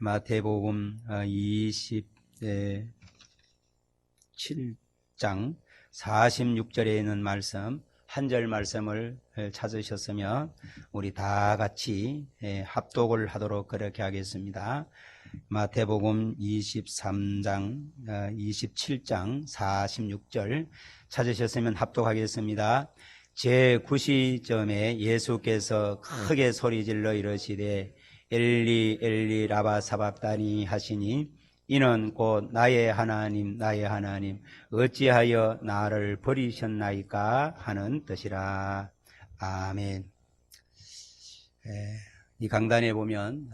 마태복음 27장 46절에 있는 말씀, 한 절 말씀을 찾으셨으면 우리 다 같이 합독을 하도록 그렇게 하겠습니다. 마태복음 27장 46절 찾으셨으면 합독하겠습니다. 제9시점에 예수께서 크게 소리질러 이르시되 엘리 엘리 라바 사박다니 하시니 이는 곧 나의 하나님 나의 하나님 어찌하여 나를 버리셨나이까 하는 뜻이라. 아멘. 이 강단에 보면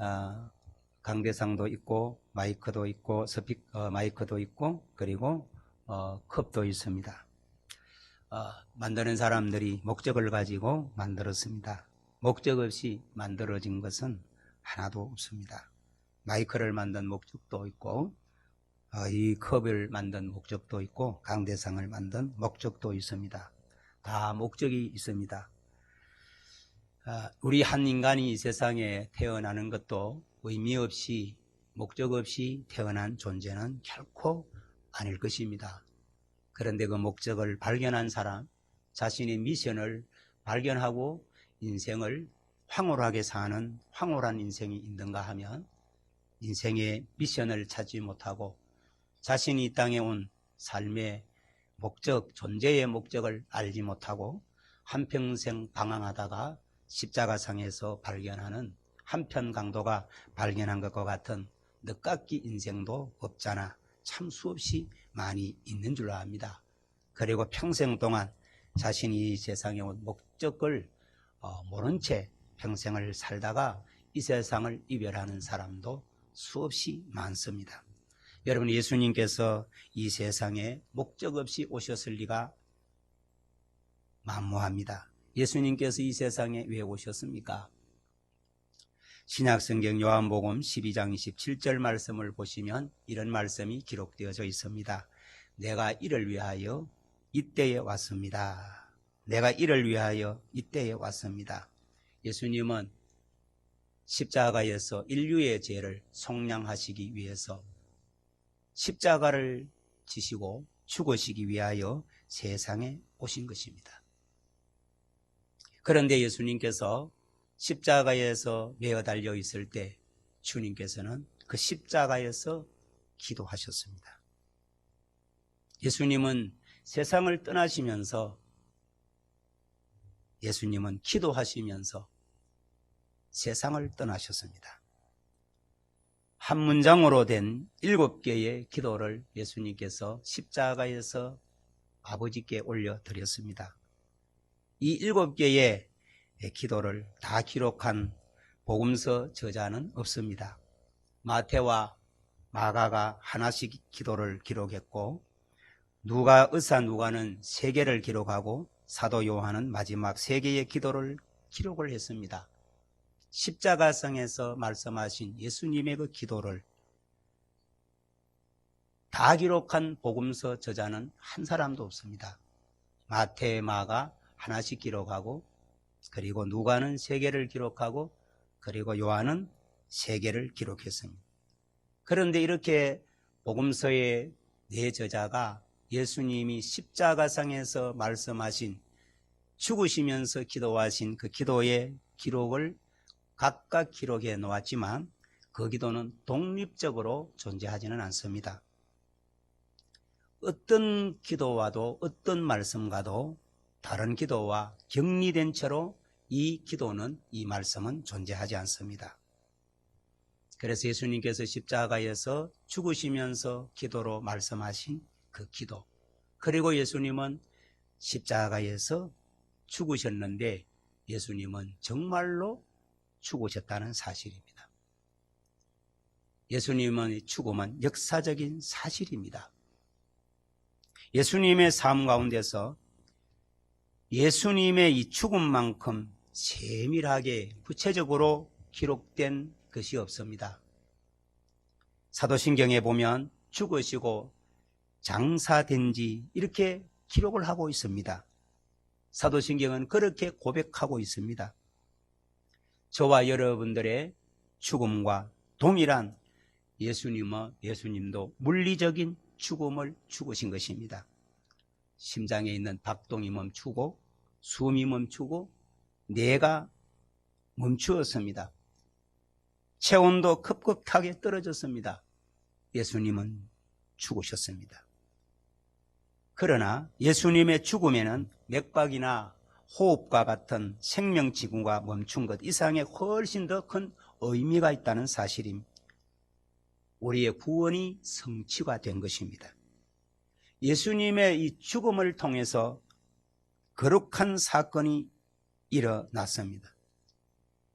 강대상도 있고 마이크도 있고 마이크도 있고 그리고 컵도 있습니다. 만드는 사람들이 목적을 가지고 만들었습니다. 목적 없이 만들어진 것은 하나도 없습니다. 마이크를 만든 목적도 있고 이 컵을 만든 목적도 있고 강대상을 만든 목적도 있습니다. 다 목적이 있습니다. 우리 한 인간이 이 세상에 태어나는 것도 의미 없이 목적 없이 태어난 존재는 결코 아닐 것입니다. 그런데 그 목적을 발견한 사람, 자신의 미션을 발견하고 인생을 황홀하게 사는 황홀한 인생이 있는가 하면 인생의 미션을 찾지 못하고 자신이 이 땅에 온 삶의 목적, 존재의 목적을 알지 못하고 한평생 방황하다가 십자가상에서 발견하는 한편 강도가 발견한 것과 같은 늦깎이 인생도 없잖아 참 수없이 많이 있는 줄로 압니다. 그리고 평생 동안 자신이 이 세상에 온 목적을 모른 채 평생을 살다가 이 세상을 이별하는 사람도 수없이 많습니다. 여러분, 예수님께서 이 세상에 목적 없이 오셨을 리가 만무합니다. 예수님께서 이 세상에 왜 오셨습니까? 신약성경 요한복음 12장 27절 말씀을 보시면 이런 말씀이 기록되어져 있습니다. 내가 이를 위하여 이때에 왔습니다. 내가 이를 위하여 이때에 왔습니다. 예수님은 십자가에서 인류의 죄를 속량하시기 위해서 십자가를 지시고 죽으시기 위하여 세상에 오신 것입니다. 그런데 예수님께서 십자가에서 매어 달려 있을 때 주님께서는 그 십자가에서 기도하셨습니다. 예수님은 세상을 떠나시면서 예수님은 기도하시면서 세상을 떠나셨습니다. 한 문장으로 된 7개의 기도를 예수님께서 십자가에서 아버지께 올려드렸습니다. 이 7개의 기도를 다 기록한 복음서 저자는 없습니다. 마태와 마가가 하나씩 기도를 기록했고 누가는 3개를 기록하고 사도 요한은 마지막 3개의 기도를 기록을 했습니다. 십자가상에서 말씀하신 예수님의 그 기도를 다 기록한 복음서 저자는 한 사람도 없습니다. 마태, 마가 하나씩 기록하고 그리고 누가는 3개를 기록하고 그리고 요한은 3개를 기록했습니다. 그런데 이렇게 복음서의 4저자가 예수님이 십자가상에서 말씀하신 죽으시면서 기도하신 그 기도의 기록을 각각 기록해 놓았지만 그 기도는 독립적으로 존재하지는 않습니다. 어떤 기도와도 어떤 말씀과도 다른 기도와 격리된 채로 이 기도는 이 말씀은 존재하지 않습니다. 그래서 예수님께서 십자가에서 죽으시면서 기도로 말씀하신 그 기도, 그리고 예수님은 십자가에서 죽으셨는데 예수님은 정말로 죽으셨다는 사실입니다. 예수님의 죽음은 역사적인 사실입니다. 예수님의 삶 가운데서 예수님의 이 죽음만큼 세밀하게 구체적으로 기록된 것이 없습니다. 사도신경에 보면 죽으시고 장사된지 이렇게 기록을 하고 있습니다. 사도신경은 그렇게 고백하고 있습니다. 저와 여러분들의 죽음과 동일한 예수님도 물리적인 죽음을 죽으신 것입니다. 심장에 있는 박동이 멈추고 숨이 멈추고 뇌가 멈추었습니다. 체온도 급격하게 떨어졌습니다. 예수님은 죽으셨습니다. 그러나 예수님의 죽음에는 맥박이나 호흡과 같은 생명지구가 멈춘 것 이상의 훨씬 더 큰 의미가 있다는 사실입니다. 우리의 구원이 성취가 된 것입니다. 예수님의 이 죽음을 통해서 거룩한 사건이 일어났습니다.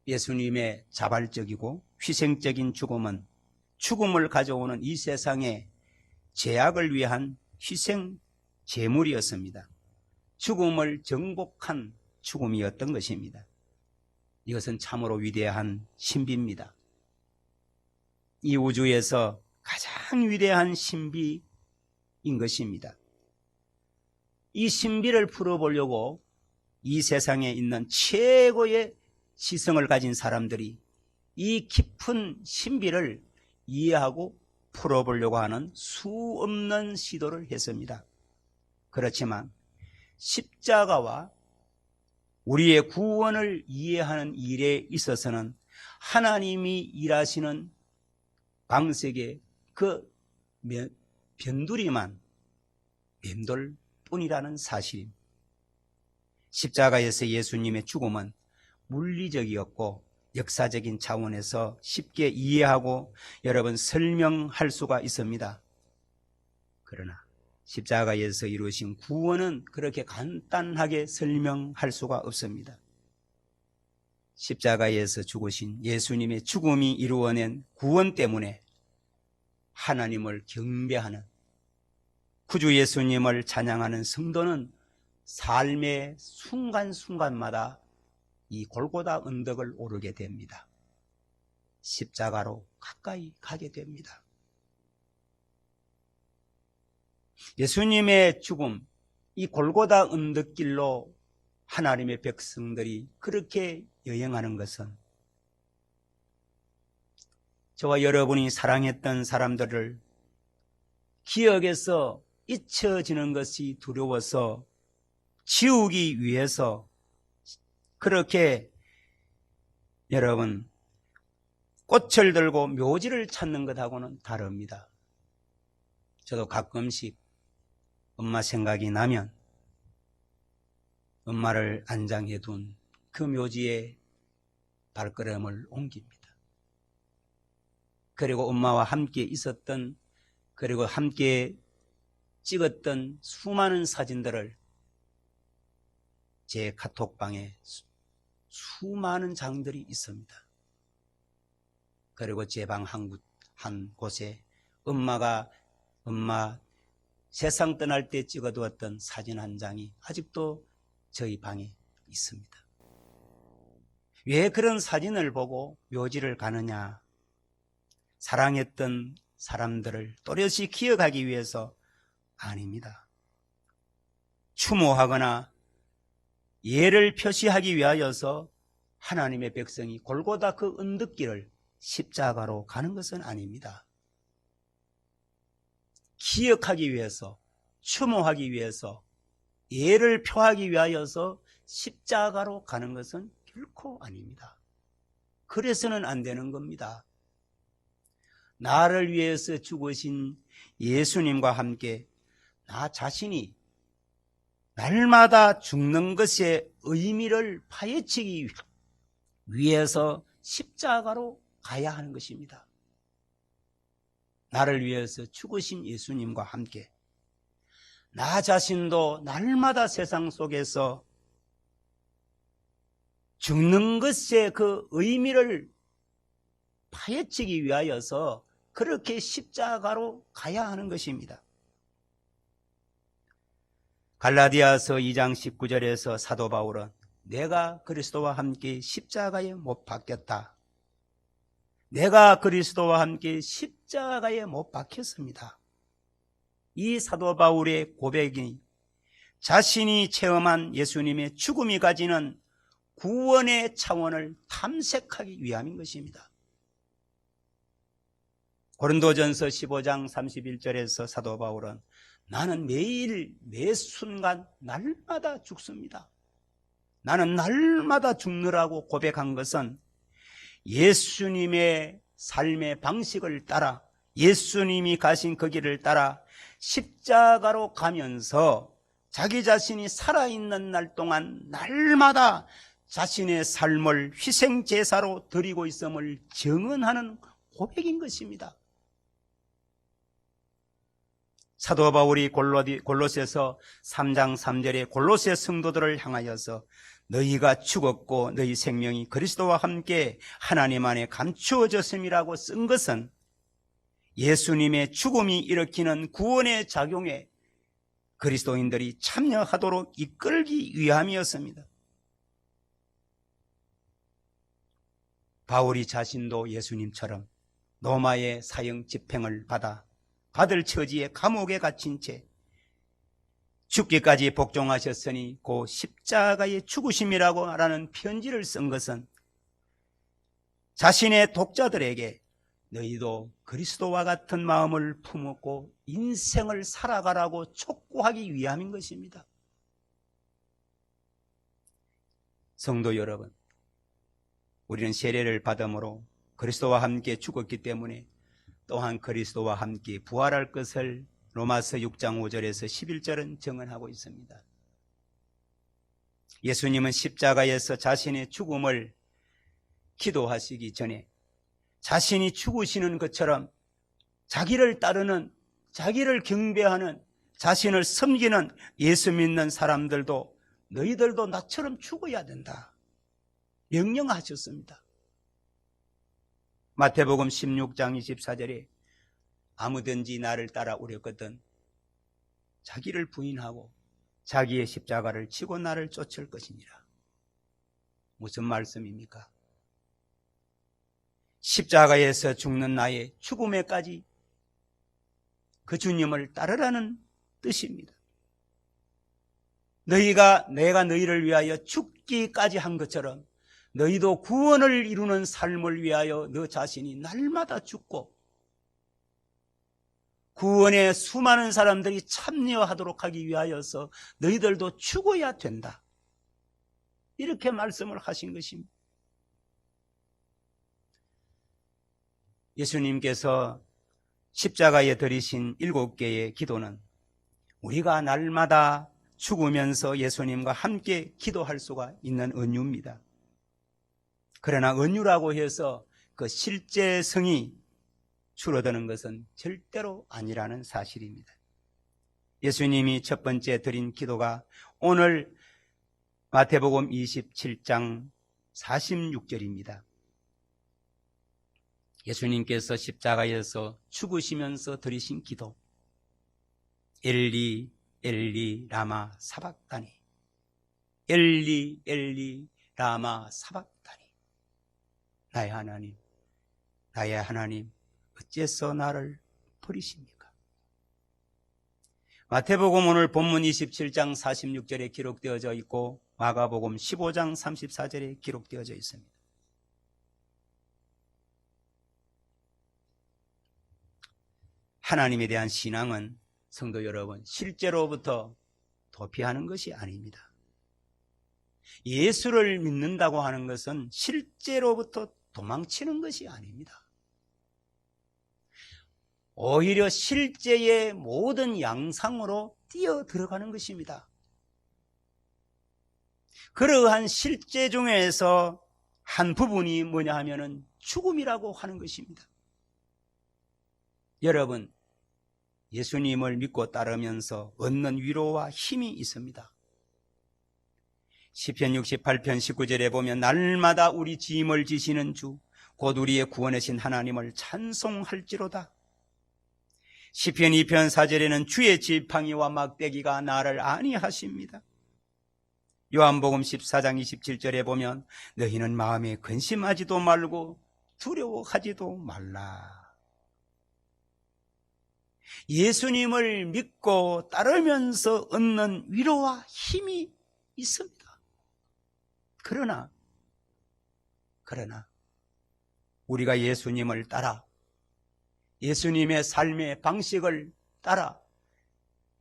예수님의 자발적이고 희생적인 죽음은 죽음을 가져오는 이 세상의 죄악을 위한 희생 제물이었습니다. 죽음을 정복한 죽음이었던 것입니다. 이것은 참으로 위대한 신비입니다. 이 우주에서 가장 위대한 신비인 것입니다. 이 신비를 풀어보려고 이 세상에 있는 최고의 지성을 가진 사람들이 이 깊은 신비를 이해하고 풀어보려고 하는 수없는 시도를 했습니다. 그렇지만 십자가와 우리의 구원을 이해하는 일에 있어서는 하나님이 일하시는 방식의 그 변두리만 맴돌 뿐이라는 사실입니다. 십자가에서 예수님의 죽음은 물리적이었고 역사적인 차원에서 쉽게 이해하고 여러분 설명할 수가 있습니다. 그러나 십자가에서 이루어진 구원은 그렇게 간단하게 설명할 수가 없습니다. 십자가에서 죽으신 예수님의 죽음이 이루어낸 구원 때문에 하나님을 경배하는 구주 예수님을 찬양하는 성도는 삶의 순간순간마다 이 골고다 언덕을 오르게 됩니다. 십자가로 가까이 가게 됩니다. 예수님의 죽음, 이 골고다 언덕길로 하나님의 백성들이 그렇게 여행하는 것은 저와 여러분이 사랑했던 사람들을 기억에서 잊혀지는 것이 두려워서 지우기 위해서 그렇게 여러분 꽃을 들고 묘지를 찾는 것하고는 다릅니다. 저도 가끔씩 엄마 생각이 나면 엄마를 안장해 둔 그 묘지에 발걸음을 옮깁니다. 그리고 엄마와 함께 있었던 그리고 함께 찍었던 수많은 사진들을 제 카톡방에 수많은 장들이 있습니다. 그리고 제 방 한 곳에 엄마 세상 떠날 때 찍어두었던 사진 한 장이 아직도 저희 방에 있습니다. 왜 그런 사진을 보고 묘지를 가느냐? 사랑했던 사람들을 또렷이 기억하기 위해서 아닙니다. 추모하거나 예를 표시하기 위하여서 하나님의 백성이 골고다 그 언덕길을 십자가로 가는 것은 아닙니다. 기억하기 위해서, 추모하기 위해서, 예를 표하기 위하여서 십자가로 가는 것은 결코 아닙니다. 그래서는 안 되는 겁니다. 나를 위해서 죽으신 예수님과 함께 나 자신이 날마다 죽는 것의 의미를 파헤치기 위해서 십자가로 가야 하는 것입니다. 나를 위해서 죽으신 예수님과 함께 나 자신도 날마다 세상 속에서 죽는 것의 그 의미를 파헤치기 위하여서 그렇게 십자가로 가야 하는 것입니다. 갈라디아서 2장 19절에서 사도 바울은 내가 그리스도와 함께 십자가에 못 박혔다. 내가 그리스도와 함께 십자가에 못 박혔습니다. 이 사도 바울의 고백이 자신이 체험한 예수님의 죽음이 가지는 구원의 차원을 탐색하기 위함인 것입니다. 고린도전서 15장 31절에서 사도 바울은 나는 매일 매 순간 날마다 죽습니다. 나는 날마다 죽느라고 고백한 것은 예수님의 삶의 방식을 따라, 예수님이 가신 그 길을 따라 십자가로 가면서 자기 자신이 살아있는 날 동안 날마다 자신의 삶을 희생제사로 드리고 있음을 증언하는 고백인 것입니다. 사도 바울이 골로새서 3장 3절에 골로새 성도들을 향하여서 너희가 죽었고 너희 생명이 그리스도와 함께 하나님 안에 감추어졌음이라고 쓴 것은 예수님의 죽음이 일으키는 구원의 작용에 그리스도인들이 참여하도록 이끌기 위함이었습니다. 바울이 자신도 예수님처럼 로마의 사형 집행을 받을 처지에 감옥에 갇힌 채 죽기까지 복종하셨으니 그 십자가의 죽으심이라고 하는 편지를 쓴 것은 자신의 독자들에게 너희도 그리스도와 같은 마음을 품었고 인생을 살아가라고 촉구하기 위함인 것입니다. 성도 여러분, 우리는 세례를 받음으로 그리스도와 함께 죽었기 때문에 또한 그리스도와 함께 부활할 것을 로마서 6장 5절에서 11절은 증언하고 있습니다. 예수님은 십자가에서 자신의 죽음을 기도하시기 전에 자신이 죽으시는 것처럼 자기를 따르는, 자기를 경배하는, 자신을 섬기는 예수 믿는 사람들도 너희들도 나처럼 죽어야 된다 명령하셨습니다. 마태복음 16장 24절에 아무든지 나를 따라오려거든 자기를 부인하고 자기의 십자가를 지고 나를 쫓을 것이니라. 무슨 말씀입니까? 십자가에서 죽는 나의 죽음에까지 그 주님을 따르라는 뜻입니다. 내가 너희를 위하여 죽기까지 한 것처럼 너희도 구원을 이루는 삶을 위하여 너 자신이 날마다 죽고 구원에 수많은 사람들이 참여하도록 하기 위하여서 너희들도 죽어야 된다. 이렇게 말씀을 하신 것입니다. 예수님께서 십자가에 들이신 7개의 기도는 우리가 날마다 죽으면서 예수님과 함께 기도할 수가 있는 은유입니다. 그러나 은유라고 해서 그 실제성이 줄어드는 것은 절대로 아니라는 사실입니다. 예수님이 첫 번째 드린 기도가 오늘 마태복음 27장 46절입니다. 예수님께서 십자가에서 죽으시면서 드리신 기도, 엘리 엘리 라마 사박다니, 엘리 엘리 라마 사박다니, 나의 하나님 어째서 나를 버리십니까? 마태복음 오늘 본문 27장 46절에 기록되어져 있고 마가복음 15장 34절에 기록되어져 있습니다. 하나님에 대한 신앙은 성도 여러분, 실제로부터 도피하는 것이 아닙니다. 예수를 믿는다고 하는 것은 실제로부터 도망치는 것이 아닙니다. 오히려 실제의 모든 양상으로 뛰어 들어가는 것입니다. 그러한 실제 중에서 한 부분이 뭐냐 하면은 죽음이라고 하는 것입니다. 여러분, 예수님을 믿고 따르면서 얻는 위로와 힘이 있습니다. 시편 68편 19절에 보면 날마다 우리 짐을 지시는 주 곧 우리의 구원하신 하나님을 찬송할지로다. 시편 2편 4절에는 주의 지팡이와 막대기가 나를 안위하십니다. 요한복음 14장 27절에 보면 너희는 마음에 근심하지도 말고 두려워하지도 말라. 예수님을 믿고 따르면서 얻는 위로와 힘이 있습니다. 그러나 우리가 예수님을 따라 예수님의 삶의 방식을 따라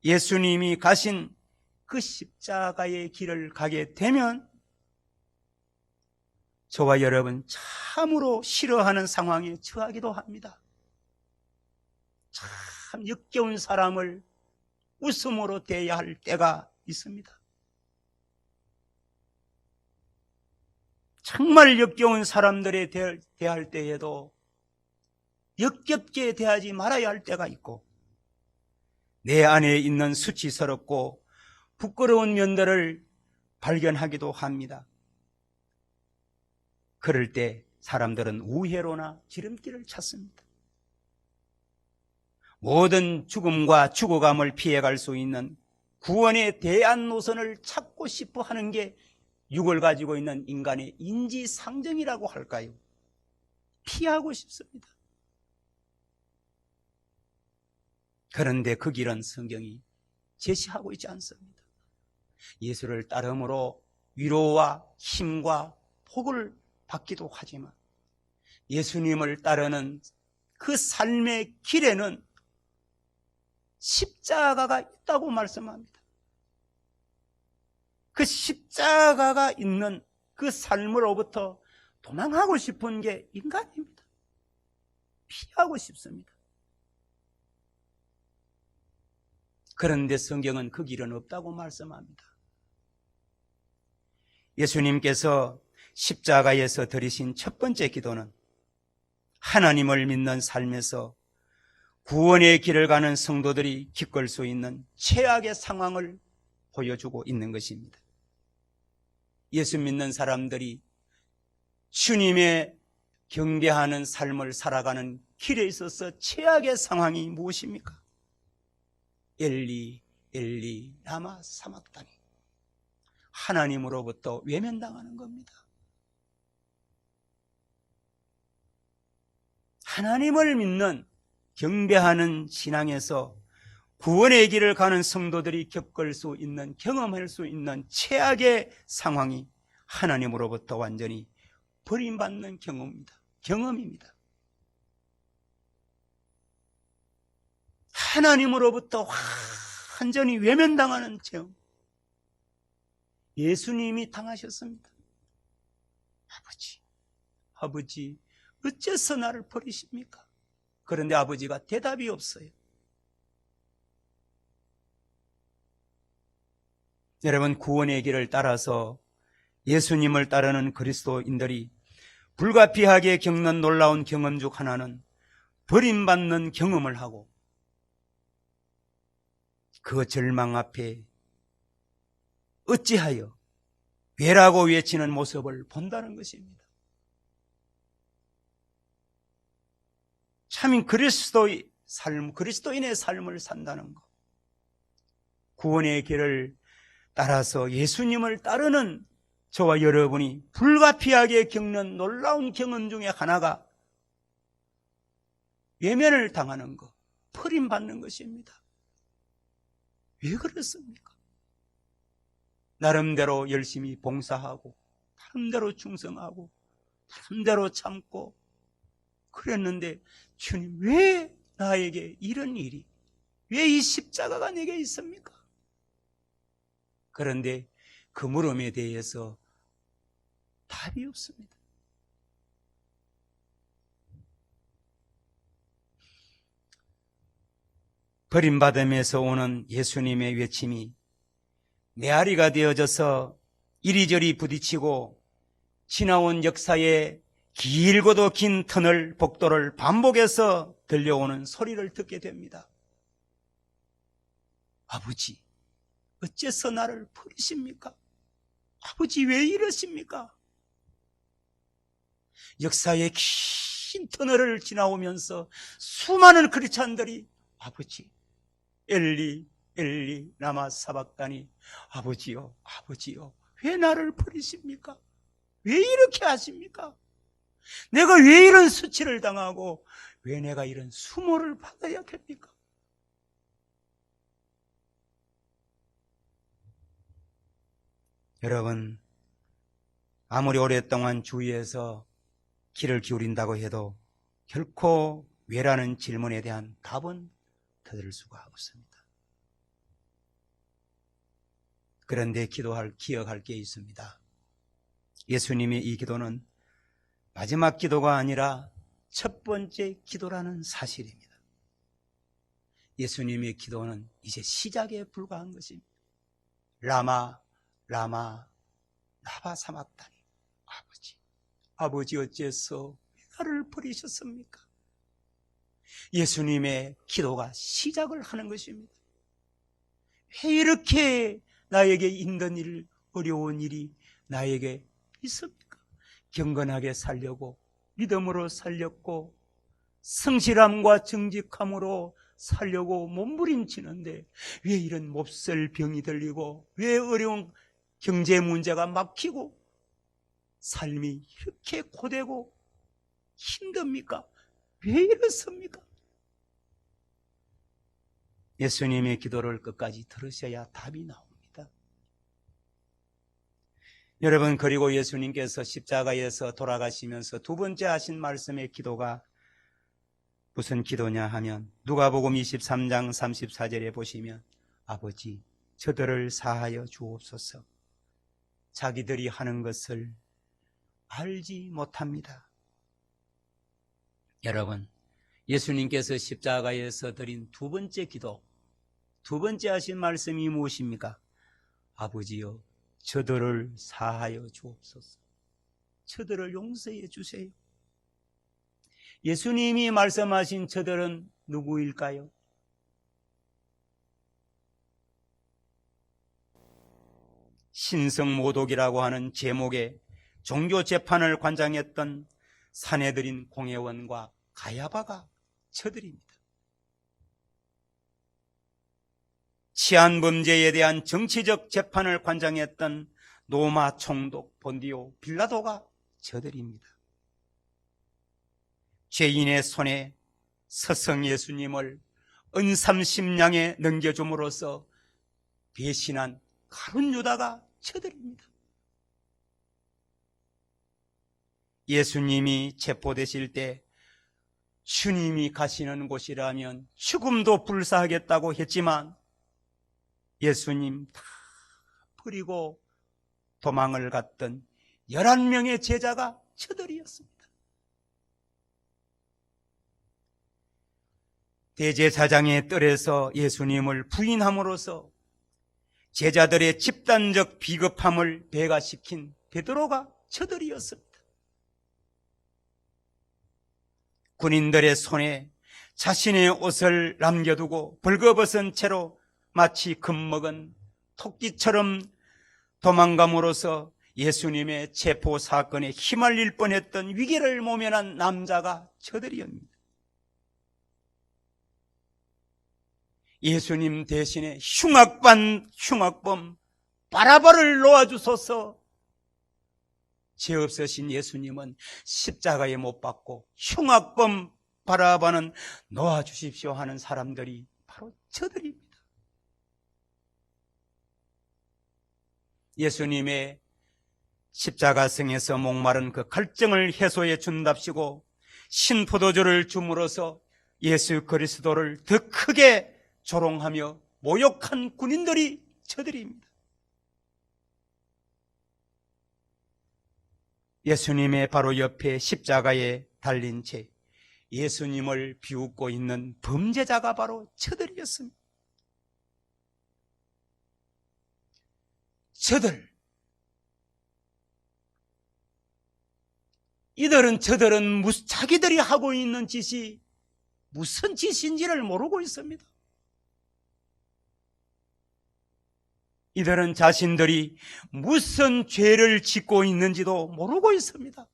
예수님이 가신 그 십자가의 길을 가게 되면 저와 여러분 참으로 싫어하는 상황에 처하기도 합니다. 참 역겨운 사람을 웃음으로 대해야 할 때가 있습니다. 정말 역겨운 사람들에 대할 때에도 역겹게 대하지 말아야 할 때가 있고, 내 안에 있는 수치스럽고 부끄러운 면들을 발견하기도 합니다. 그럴 때 사람들은 우회로나 지름길을 찾습니다. 모든 죽음과 죽어감을 피해갈 수 있는 구원의 대안 노선을 찾고 싶어 하는 게 육을 가지고 있는 인간의 인지상정이라고 할까요? 피하고 싶습니다. 그런데 그 길은 성경이 제시하고 있지 않습니다. 예수를 따름으로 위로와 힘과 복을 받기도 하지만 예수님을 따르는 그 삶의 길에는 십자가가 있다고 말씀합니다. 그 십자가가 있는 그 삶으로부터 도망하고 싶은 게 인간입니다. 피하고 싶습니다. 그런데 성경은 그 길은 없다고 말씀합니다. 예수님께서 십자가에서 드리신 첫 번째 기도는 하나님을 믿는 삶에서 구원의 길을 가는 성도들이 겪을 수 있는 최악의 상황을 보여주고 있는 것입니다. 예수 믿는 사람들이 주님의 경배하는 삶을 살아가는 길에 있어서 최악의 상황이 무엇입니까? 엘리 엘리 라마 사막다니, 하나님으로부터 외면당하는 겁니다. 하나님을 믿는 경배하는 신앙에서 구원의 길을 가는 성도들이 겪을 수 있는, 경험할 수 있는 최악의 상황이 하나님으로부터 완전히 버림받는 경험입니다. 하나님으로부터 완전히 외면당하는 체험, 예수님이 당하셨습니다. 아버지, 어째서 나를 버리십니까? 그런데 아버지가 대답이 없어요. 여러분, 구원의 길을 따라서 예수님을 따르는 그리스도인들이 불가피하게 겪는 놀라운 경험 중 하나는 버림받는 경험을 하고 그 절망 앞에 어찌하여 왜라고 외치는 모습을 본다는 것입니다. 참 그리스도인의 삶을 산다는 것, 구원의 길을 따라서 예수님을 따르는 저와 여러분이 불가피하게 겪는 놀라운 경험 중에 하나가 외면을 당하는 것, 버림받는 것입니다. 왜 그렇습니까? 나름대로 열심히 봉사하고, 나름대로 충성하고, 나름대로 참고 그랬는데 주님, 왜 나에게 이런 일이, 왜 이 십자가가 내게 있습니까? 그런데 그 물음에 대해서 답이 없습니다. 버림받음에서 오는 예수님의 외침이 메아리가 되어져서 이리저리 부딪히고 지나온 역사의 길고도 긴 터널, 복도를 반복해서 들려오는 소리를 듣게 됩니다. 아버지, 어째서 나를 버리십니까? 아버지, 왜 이러십니까? 역사의 긴 터널을 지나오면서 수많은 크리스찬들이 아버지, 엘리 엘리 라마 사박다니, 아버지요 아버지요, 왜 나를 버리십니까? 왜 이렇게 하십니까? 내가 왜 이런 수치를 당하고 왜 내가 이런 수모를 받아야 합니까? 여러분, 아무리 오랫동안 주위에서 귀를 기울인다고 해도 결코 왜라는 질문에 대한 답은 얻을 수가 없습니다. 그런데 기억할 게 있습니다. 예수님의 이 기도는 마지막 기도가 아니라 첫 번째 기도라는 사실입니다. 예수님의 기도는 이제 시작에 불과한 것입니다. 라마 라마 라바 사막다니. 아버지 어째서 나를 버리셨습니까? 예수님의 기도가 시작을 하는 것입니다. 왜 이렇게 나에게 힘든 일, 어려운 일이 나에게 있습니까? 경건하게 살려고 믿음으로 살렸고 성실함과 정직함으로 살려고 몸부림치는데 왜 이런 몹쓸 병이 들리고 왜 어려운 경제 문제가 막히고 삶이 이렇게 고되고 힘듭니까? 왜 이렇습니까? 예수님의 기도를 끝까지 들으셔야 답이 나옵니다. 여러분, 그리고 예수님께서 십자가에서 돌아가시면서 두 번째 하신 말씀의 기도가 무슨 기도냐 하면 누가복음 23장 34절에 보시면 아버지 저들을 사하여 주옵소서 자기들이 하는 것을 알지 못합니다. 여러분, 예수님께서 십자가에서 드린 두 번째 기도, 두 번째 하신 말씀이 무엇입니까? 아버지여 저들을 사하여 주옵소서. 저들을 용서해 주세요. 예수님이 말씀하신 저들은 누구일까요? 신성모독이라고 하는 제목의 종교 재판을 관장했던 산헤드린 공회원과 가야바가 저들입니다. 치안 범죄에 대한 정치적 재판을 관장했던 로마 총독 본디오 빌라도가 저들입니다. 죄인의 손에 서성 예수님을 은삼십냥에 넘겨줌으로써 배신한 가룟 유다가 저들입니다. 예수님이 체포되실 때 주님이 가시는 곳이라면 죽음도 불사하겠다고 했지만 예수님 다 버리고 도망을 갔던 11명의 제자가 저들이었습니다. 대제사장의 뜰에서 예수님을 부인함으로써 제자들의 집단적 비겁함을 배가시킨 베드로가 저들이었습니다. 군인들의 손에 자신의 옷을 남겨두고 벌거벗은 채로 마치 겁먹은 토끼처럼 도망감으로써 예수님의 체포 사건에 휘말릴 뻔했던 위기를 모면한 남자가 저들이었습니다. 예수님 대신에 흉악범 바라바를 놓아주소서. 죄 없으신 예수님은 십자가에 못 박고 흉악범 바라바는 놓아주십시오 하는 사람들이 바로 저들입니다. 예수님의 십자가성에서 목마른 그 갈증을 해소해 준답시고 신포도주를 줌으로써 예수 그리스도를 더 크게 조롱하며 모욕한 군인들이 저들입니다. 예수님의 바로 옆에 십자가에 달린 채 예수님을 비웃고 있는 범죄자가 바로 저들이었습니다. 저들은 자기들이 하고 있는 짓이 무슨 짓인지를 모르고 있습니다. 이들은 자신들이 무슨 죄를 짓고 있는지도 모르고 있습니다.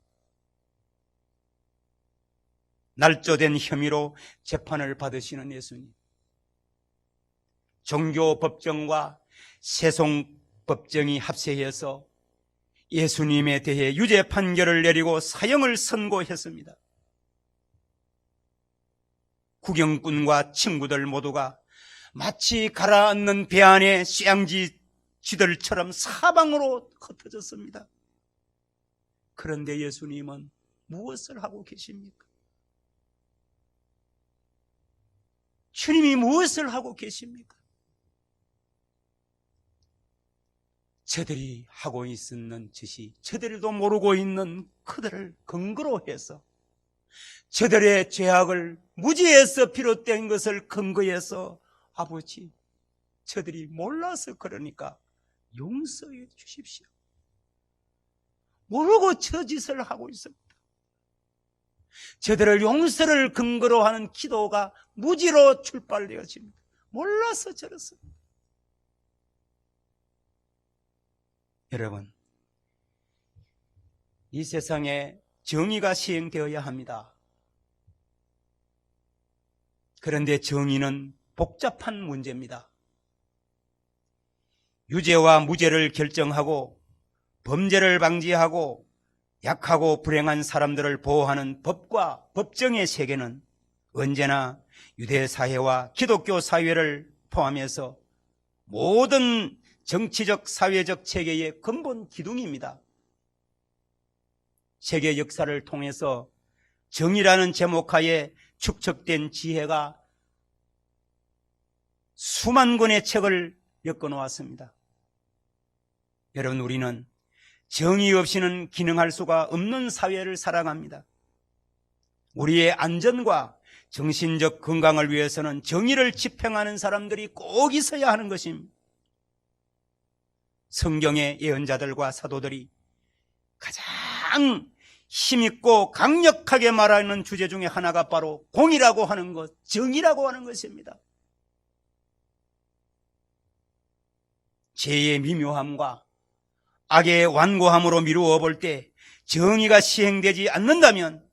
날조된 혐의로 재판을 받으시는 예수님. 종교법정과 세속법정이 합세해서 예수님에 대해 유죄 판결을 내리고 사형을 선고했습니다. 구경꾼과 친구들 모두가 마치 가라앉는 배 안에 쥐들처럼 사방으로 흩어졌습니다. 그런데 예수님은 무엇을 하고 계십니까? 주님이 무엇을 하고 계십니까? 저들이 하고 있는 짓이 저들도 모르고 있는 그들을 근거로 해서, 저들의 죄악을 무지에서 비롯된 것을 근거해서 아버지, 저들이 몰라서 그러니까 용서해 주십시오. 모르고 저 짓을 하고 있습니다. 저들을 용서를 근거로 하는 기도가 무지로 출발되어집니다. 몰라서 저렇습니다. 여러분, 이 세상에 정의가 시행되어야 합니다. 그런데 정의는 복잡한 문제입니다. 유죄와 무죄를 결정하고 범죄를 방지하고 약하고 불행한 사람들을 보호하는 법과 법정의 세계는 언제나 유대 사회와 기독교 사회를 포함해서 모든 정치적 사회적 체계의 근본 기둥입니다. 세계 역사를 통해서 정의라는 제목하에 축적된 지혜가 수만 권의 책을 엮어놓았습니다. 여러분, 우리는 정의 없이는 기능할 수가 없는 사회를 살아갑니다. 우리의 안전과 정신적 건강을 위해서는 정의를 집행하는 사람들이 꼭 있어야 하는 것입니다. 성경의 예언자들과 사도들이 가장 힘있고 강력하게 말하는 주제 중에 하나가 바로 공의라고 하는 것, 정의라고 하는 것입니다. 죄의 미묘함과 악의 완고함으로 미루어 볼 때 정의가 시행되지 않는다면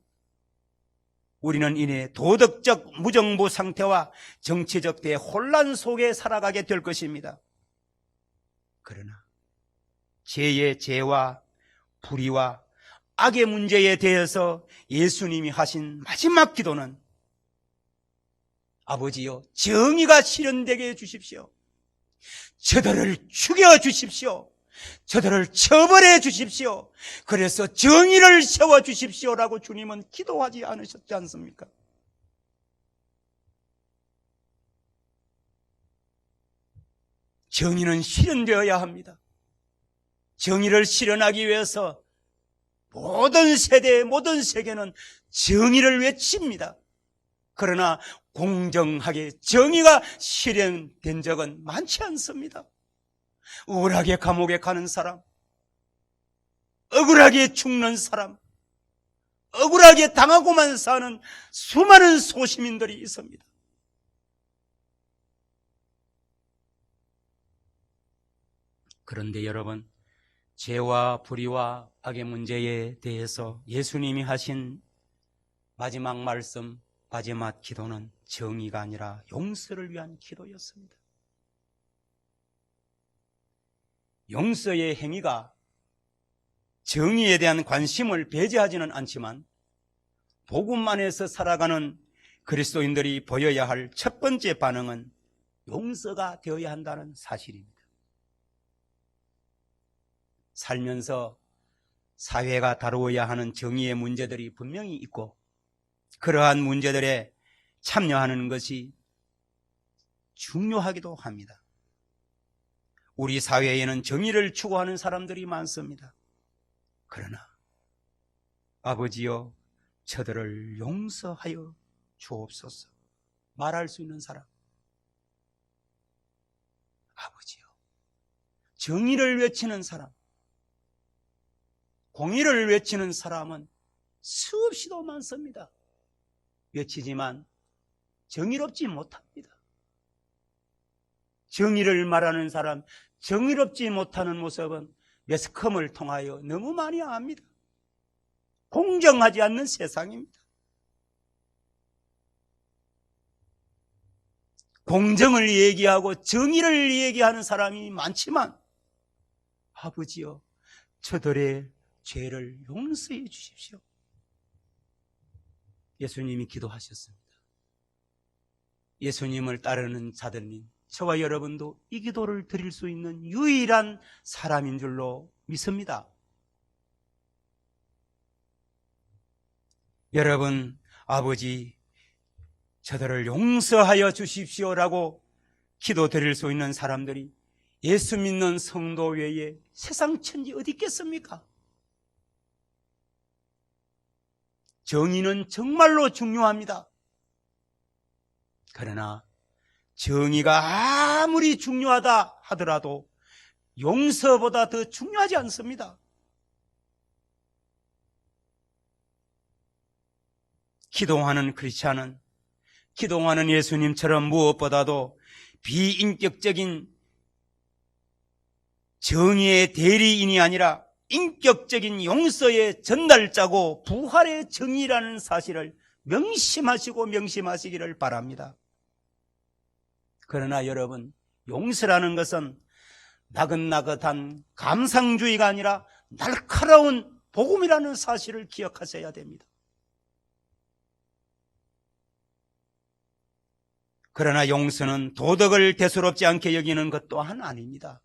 우리는 이내 도덕적 무정부 상태와 정치적 대혼란 속에 살아가게 될 것입니다. 그러나 죄의 죄와 불의와 악의 문제에 대해서 예수님이 하신 마지막 기도는 아버지여, 정의가 실현되게 해주십시오. 저들을 죽여주십시오. 저들을 처벌해 주십시오. 그래서 정의를 세워주십시오라고 주님은 기도하지 않으셨지 않습니까? 정의는 실현되어야 합니다. 정의를 실현하기 위해서 모든 세대, 모든 세계는 정의를 외칩니다. 그러나 공정하게 정의가 실현된 적은 많지 않습니다. 우울하게 감옥에 가는 사람, 억울하게 죽는 사람, 억울하게 당하고만 사는 수많은 소시민들이 있습니다. 그런데 여러분, 죄와 불의와 악의 문제에 대해서 예수님이 하신 마지막 말씀, 마지막 기도는 정의가 아니라 용서를 위한 기도였습니다. 용서의 행위가 정의에 대한 관심을 배제하지는 않지만 복음 안에서 살아가는 그리스도인들이 보여야 할 첫 번째 반응은 용서가 되어야 한다는 사실입니다. 살면서 사회가 다루어야 하는 정의의 문제들이 분명히 있고 그러한 문제들에 참여하는 것이 중요하기도 합니다. 우리 사회에는 정의를 추구하는 사람들이 많습니다. 그러나 아버지여, 저들을 용서하여 주옵소서 말할 수 있는 사람, 아버지여, 정의를 외치는 사람, 공의를 외치는 사람은 수없이도 많습니다. 외치지만 정의롭지 못합니다. 정의를 말하는 사람, 정의롭지 못하는 모습은 매스컴을 통하여 너무 많이 압니다. 공정하지 않는 세상입니다. 공정을 얘기하고 정의를 얘기하는 사람이 많지만 아버지여, 저들의 죄를 용서해 주십시오. 예수님이 기도하셨습니다. 예수님을 따르는 자들님, 저와 여러분도 이 기도를 드릴 수 있는 유일한 사람인 줄로 믿습니다. 여러분, 아버지, 저들을 용서하여 주십시오라고 기도드릴 수 있는 사람들이 예수 믿는 성도 외에 세상 천지 어디 있겠습니까? 정의는 정말로 중요합니다. 그러나 정의가 아무리 중요하다 하더라도 용서보다 더 중요하지 않습니다. 기도하는 크리스찬은, 기도하는 예수님처럼 무엇보다도 비인격적인 정의의 대리인이 아니라 인격적인 용서의 전달자고 부활의 정의라는 사실을 명심하시기를 바랍니다. 그러나 여러분, 용서라는 것은 나긋나긋한 감상주의가 아니라 날카로운 복음이라는 사실을 기억하셔야 됩니다. 그러나 용서는 도덕을 대수롭지 않게 여기는 것 또한 아닙니다.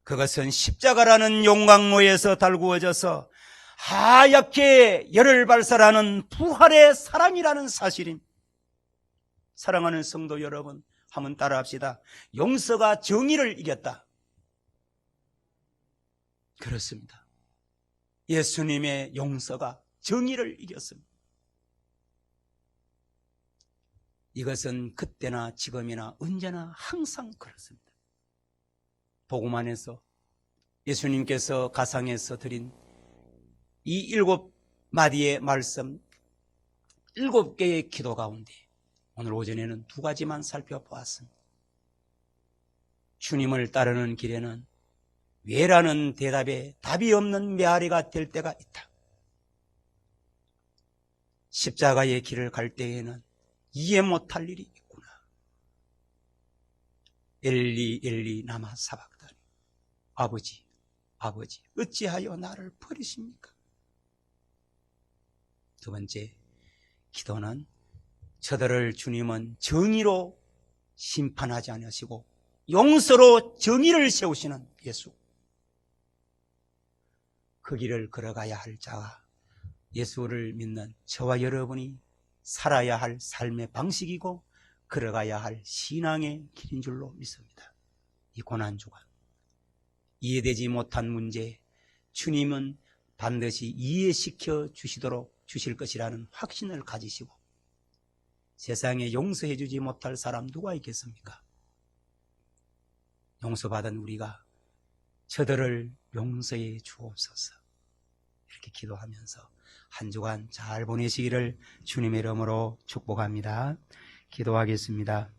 그것은 십자가라는 용광로에서 달구어져서 하얗게 열을 발산하는 부활의 사랑이라는 사실입니다. 사랑하는 성도 여러분, 한번 따라합시다. 용서가 정의를 이겼다. 그렇습니다. 예수님의 용서가 정의를 이겼습니다. 이것은 그때나 지금이나 언제나 항상 그렇습니다. 복음 안에서 예수님께서 가상에서 드린 이 7마디의 말씀, 7개의 기도 가운데 오늘 오전에는 2가지만 살펴보았습니다. 주님을 따르는 길에는 왜라는 대답에 답이 없는 메아리가 될 때가 있다. 십자가의 길을 갈 때에는 이해 못할 일이 있구나. 엘리 엘리 라마 사박다니, 아버지 아버지 어찌하여 나를 버리십니까? 두 번째, 기도는 저들을 주님은 정의로 심판하지 않으시고 용서로 정의를 세우시는 예수. 그 길을 걸어가야 할 자가 예수를 믿는 저와 여러분이 살아야 할 삶의 방식이고 걸어가야 할 신앙의 길인 줄로 믿습니다. 이 고난주간 이해되지 못한 문제 주님은 반드시 이해시켜 주실 것이라는 확신을 가지시고 세상에 용서해 주지 못할 사람 누가 있겠습니까? 용서받은 우리가 저들을 용서해 주옵소서. 이렇게 기도하면서 한 주간 잘 보내시기를 주님의 이름으로 축복합니다. 기도하겠습니다.